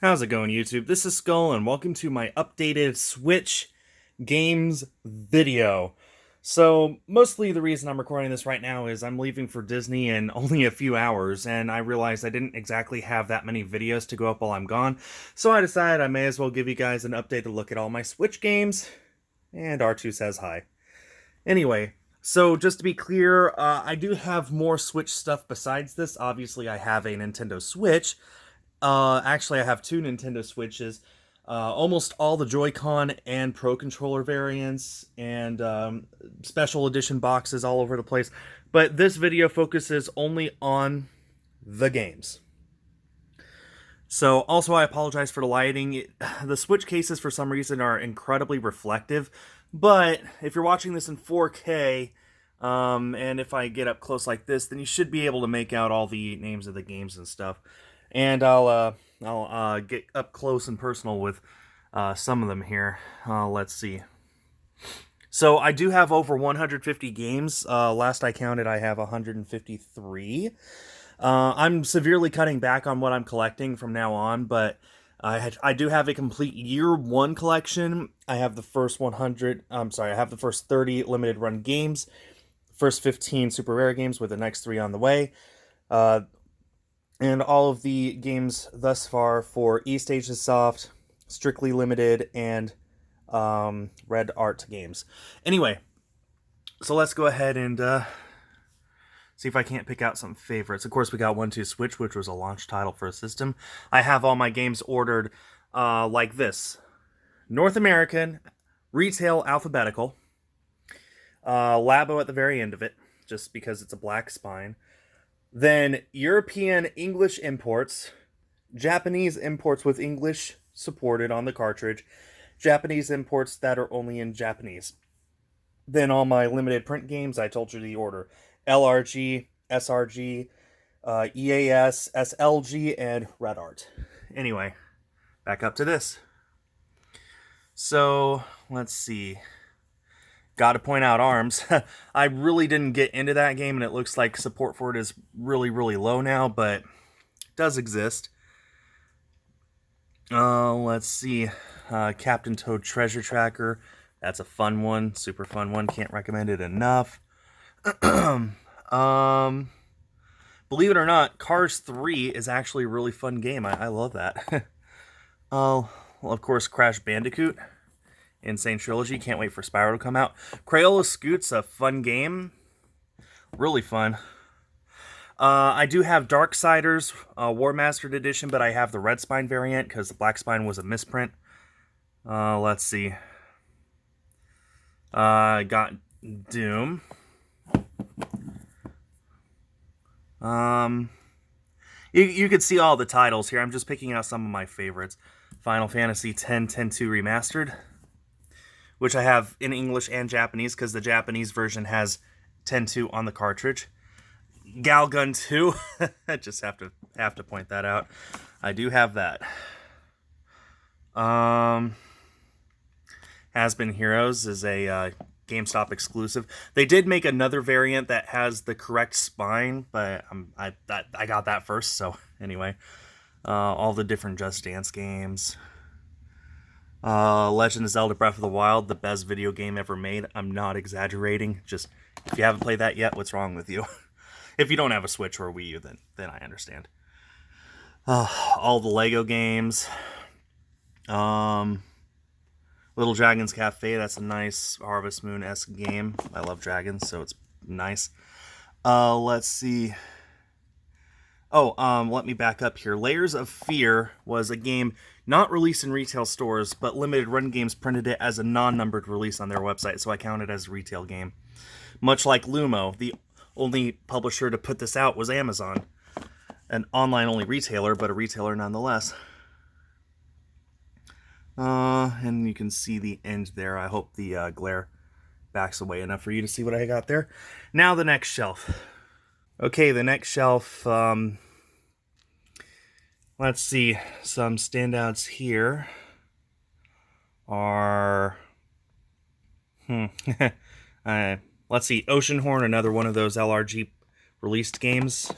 How's it going, YouTube? This is Skul, and welcome to my updated Switch games video. So, mostly the reason I'm recording this right now is I'm leaving for Disney in only a few hours, and I realized I didn't exactly have that many videos to go up while I'm gone, so I decided I may as well give you guys an updated look at all my Switch games, and R2 says hi. Anyway, so just to be clear, I do have more Switch stuff besides this. Obviously, I have a Nintendo Switch. Actually, I have two Nintendo Switches, almost all the Joy-Con and Pro Controller variants, and special edition boxes all over the place. But this video focuses only on the games. So, also, I apologize for the lighting. The Switch cases, for some reason, are incredibly reflective. But if you're watching this in 4K, and if I get up close like this, then you should be able to make out all the names of the games and stuff. And I'll get up close and personal with some of them here. Let's see. So I do have over 150 games. Last I counted, I have 153. I'm severely cutting back on what I'm collecting from now on, but I do have a complete year one collection. I have the first 30 limited run games, first 15 super rare games with the next 3 on the way. And all of the games thus far for East Asia Soft, Strictly Limited, and Red Art games. Anyway, so let's go ahead and see if I can't pick out some favorites. Of course, we got 1-2 Switch, which was a launch title for a system. I have all my games ordered like this. North American, retail alphabetical, Labo at the very end of it, just because it's a black spine. Then European English imports, Japanese imports with English supported on the cartridge, Japanese imports that are only in Japanese. Then all my limited print games, I told you the order. LRG, SRG, EAS, SLG, and Red Art. Anyway, back up to this. So, let's see. Gotta point out ARMS. I really didn't get into that game, and it looks like support for it is really, really low now, but it does exist. Let's see. Captain Toad Treasure Tracker. That's a fun one. Super fun one. Can't recommend it enough. Believe it or not, Cars 3 is actually a really fun game. I love that. Well, of course, Crash Bandicoot. Insane Trilogy. Can't wait for Spyro to come out. Crayola Scoot's a fun game. Really fun. I do have Darksiders War Mastered Edition, but I have the Red Spine variant because the Black Spine was a misprint. Let's see. I got Doom. You could see all the titles here. I'm just picking out some of my favorites. Final Fantasy X 10-2 Remastered, which I have in English and Japanese because the Japanese version has 10-2 on the cartridge. Galgun 2, I just have to point that out. I do have that. Has Been Heroes is a GameStop exclusive. They did make another variant that has the correct spine, but I got that first. So anyway, all the different Just Dance games. Legend of Zelda Breath of the Wild, the best video game ever made. I'm not exaggerating. Just, if you haven't played that yet, what's wrong with you? If you don't have a Switch or a Wii U, then I understand. All the Lego games. Little Dragon's Cafe, that's a nice Harvest Moon-esque game. I love dragons, so it's nice. Let's see. Let me back up here. Layers of Fear was a game not released in retail stores, but Limited Run Games printed it as a non-numbered release on their website, so I count it as a retail game. Much like Lumo, the only publisher to put this out was Amazon. An online-only retailer, but a retailer nonetheless. And you can see the end there. I hope the glare backs away enough for you to see what I got there. Now the next shelf. Okay, the next shelf, let's see, some standouts here are, let's see, Oceanhorn, another one of those LRG released games.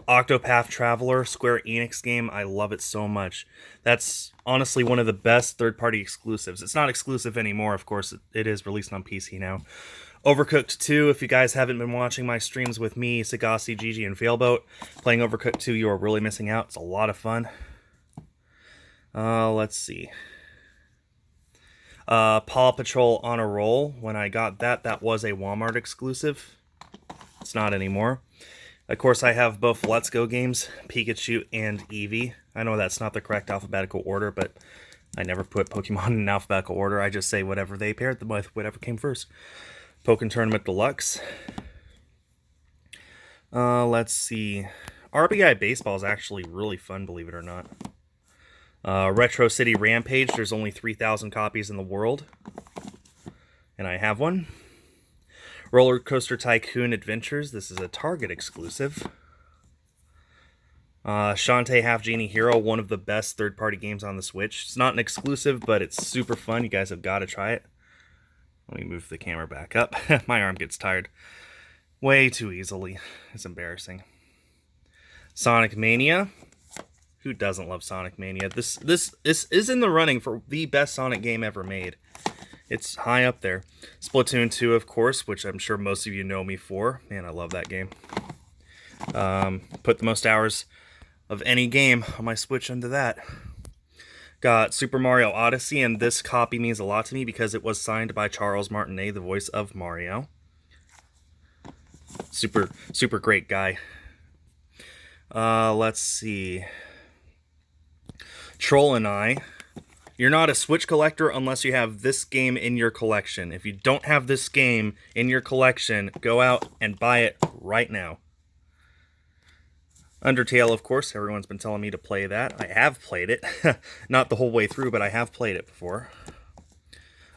Octopath Traveler, Square Enix game. I love it so much. That's honestly one of the best third-party exclusives. It's not exclusive anymore, of course. It is released on PC now. Overcooked 2, if you guys haven't been watching my streams with me, Sagasi, Gigi, and Failboat, playing Overcooked 2, you are really missing out. It's a lot of fun. Let's see. Paw Patrol on a Roll. When I got that, that was a Walmart exclusive. It's not anymore. Of course, I have both Let's Go games, Pikachu and Eevee. I know that's not the correct alphabetical order, but I never put Pokemon in alphabetical order. I just say whatever they paired them with, whatever came first. Pokken Tournament Deluxe. Let's see. RBI Baseball is actually really fun, believe it or not. Retro City Rampage. There's only 3,000 copies in the world. And I have one. Roller Coaster Tycoon Adventures. This is a Target exclusive. Shantae Half Genie Hero, one of the best third-party games on the Switch. It's not an exclusive, but it's super fun. You guys have got to try it. Let me move the camera back up. My arm gets tired way too easily. It's embarrassing. Sonic Mania. Who doesn't love Sonic Mania? This is in the running for the best Sonic game ever made. It's high up there. Splatoon 2, of course, which I'm sure most of you know me for. Man, I love that game. Put the most hours of any game on my Switch into that. Got Super Mario Odyssey, and this copy means a lot to me because it was signed by Charles Martinet, the voice of Mario. Super great guy. Let's see. Troll and I. You're not a Switch collector unless you have this game in your collection. If you don't have this game in your collection, go out and buy it right now. Undertale, of course, everyone's been telling me to play that. I have played it. Not the whole way through, but I have played it before.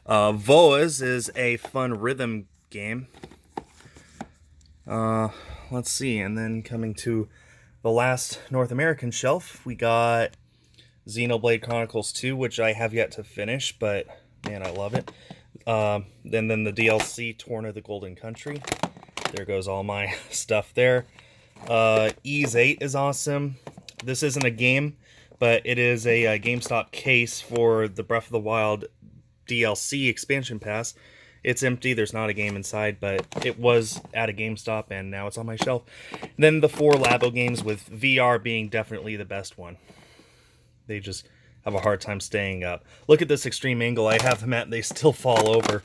Voas is a fun rhythm game. Let's see, and then coming to the last North American shelf, we got Xenoblade Chronicles 2, which I have yet to finish, but man, I love it. And then the DLC, Torn of the Golden Country. There goes all my stuff there. Ys 8 is awesome. This isn't a game, but it is a GameStop case for the Breath of the Wild DLC expansion pass. It's empty, there's not a game inside, but it was at a GameStop and now it's on my shelf. Then the 4 Labo games, with VR being definitely the best one. They just have a hard time staying up. Look at this extreme angle I have them at, they still fall over.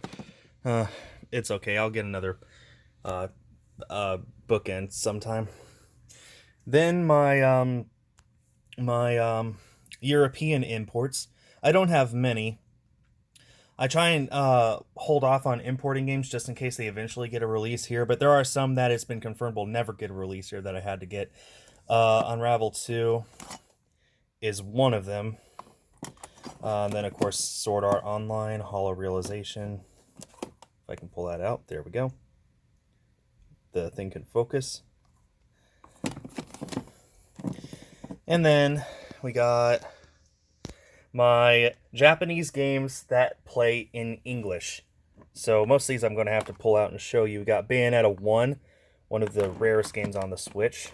It's okay, I'll get another bookend sometime. Then my European imports. I don't have many. I try and hold off on importing games just in case they eventually get a release here, but there are some that it's been confirmed will never get a release here that I had to get. Unravel 2 is one of them. And then, of course, Sword Art Online, Hollow Realization. If I can pull that out, there we go. The thing can focus. And then we got my Japanese games that play in English. So most of these I'm going to have to pull out and show you. We got Bayonetta 1, one of the rarest games on the Switch.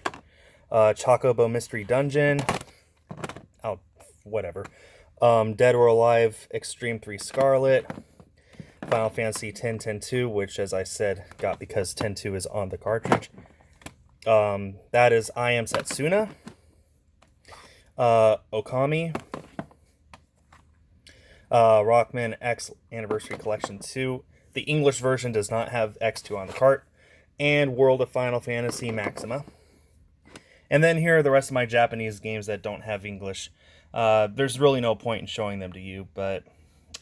Chocobo Mystery Dungeon. Oh, whatever. Dead or Alive Extreme 3 Scarlet. Final Fantasy X-10-2, which, as I said, got because 10-2 is on the cartridge. That is I Am Setsuna. Okami. Rockman X Anniversary Collection 2. The English version does not have X2 on the cart. And World of Final Fantasy Maxima. And then here are the rest of my Japanese games that don't have English. There's really no point in showing them to you, but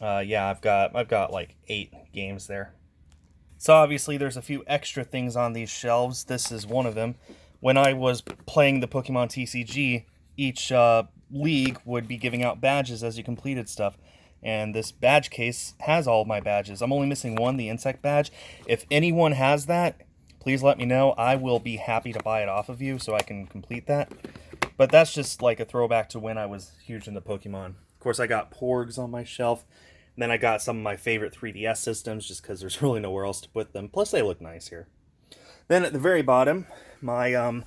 yeah, I've got like 8 games there. So obviously there's a few extra things on these shelves. This is one of them. When I was playing the Pokemon TCG, each league would be giving out badges as you completed stuff. And this badge case has all of my badges. I'm only missing one, the insect badge. If anyone has that, please let me know. I will be happy to buy it off of you so I can complete that. But that's just like a throwback to when I was huge into Pokemon. Of course, I got Porgs on my shelf. And then I got some of my favorite 3DS systems just because there's really nowhere else to put them. Plus, they look nice here. Then at the very bottom, my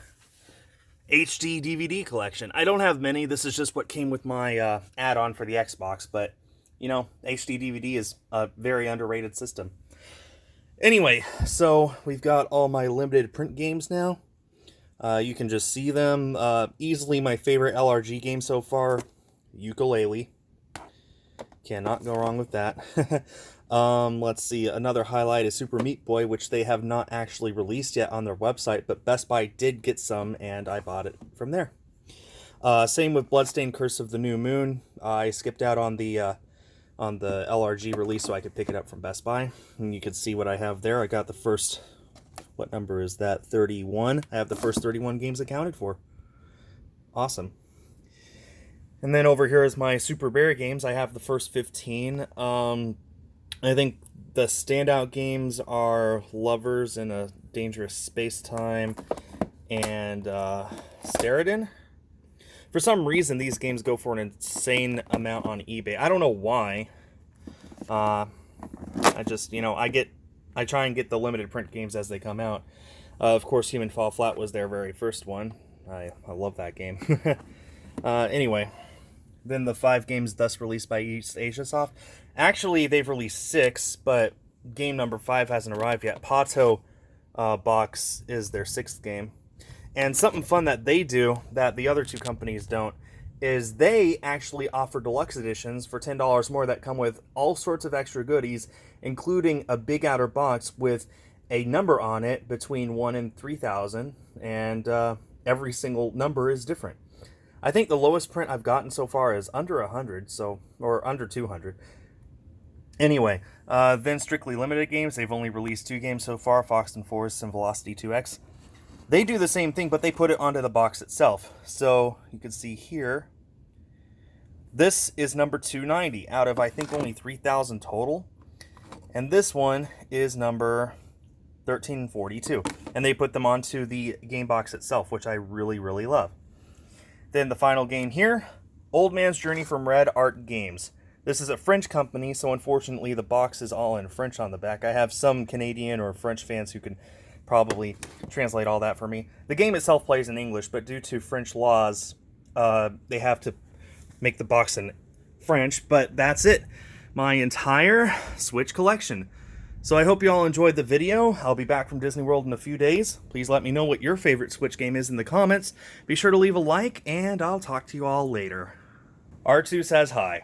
HD DVD collection. I don't have many. This is just what came with my add-on for the Xbox, but, you know, HD DVD is a very underrated system. Anyway, so we've got all my limited print games now. You can just see them. Easily my favorite LRG game so far, Ukulele. Cannot go wrong with that. Let's see, another highlight is Super Meat Boy, which they have not actually released yet on their website, but Best Buy did get some, and I bought it from there. Same with Bloodstained Curse of the New Moon. I skipped out on the LRG release so I could pick it up from Best Buy, and you can see what I have there. I got the first, what number is that, 31? I have the first 31 games accounted for. Awesome. And then over here is my Super Bear games. I have the first 15. I think the standout games are Lovers in a Dangerous Space-Time and Steridon. For some reason, these games go for an insane amount on eBay. I don't know why. I just, you know, I try and get the limited print games as they come out. Of course, Human Fall Flat was their very first one. I love that game. Anyway, then the 5 games thus released by East Asia Soft. Actually, they've released 6, but game number 5 hasn't arrived yet. Pato box is their 6th game. And something fun that they do that the other 2 companies don't is they actually offer deluxe editions for $10 more that come with all sorts of extra goodies, including a big outer box with a number on it between 1 and 3,000, and every single number is different. I think the lowest print I've gotten so far is under 100, or under 200. Anyway, then Strictly Limited games. They've only released 2 games so far, Fox and Forest and Velocity 2X. They do the same thing, but they put it onto the box itself. So you can see here, this is number 290 out of, I think, only 3,000 total. And this one is number 1342. And they put them onto the game box itself, which I really, really love. Then the final game here, Old Man's Journey from Red Art Games. This is a French company, so unfortunately the box is all in French on the back. I have some Canadian or French fans who can probably translate all that for me. The game itself plays in English, but due to French laws, they have to make the box in French. But that's it, my entire Switch collection. So I hope you all enjoyed the video. I'll be back from Disney World in a few days. Please let me know what your favorite Switch game is in the comments. Be sure to leave a like, and I'll talk to you all later. R2 says hi.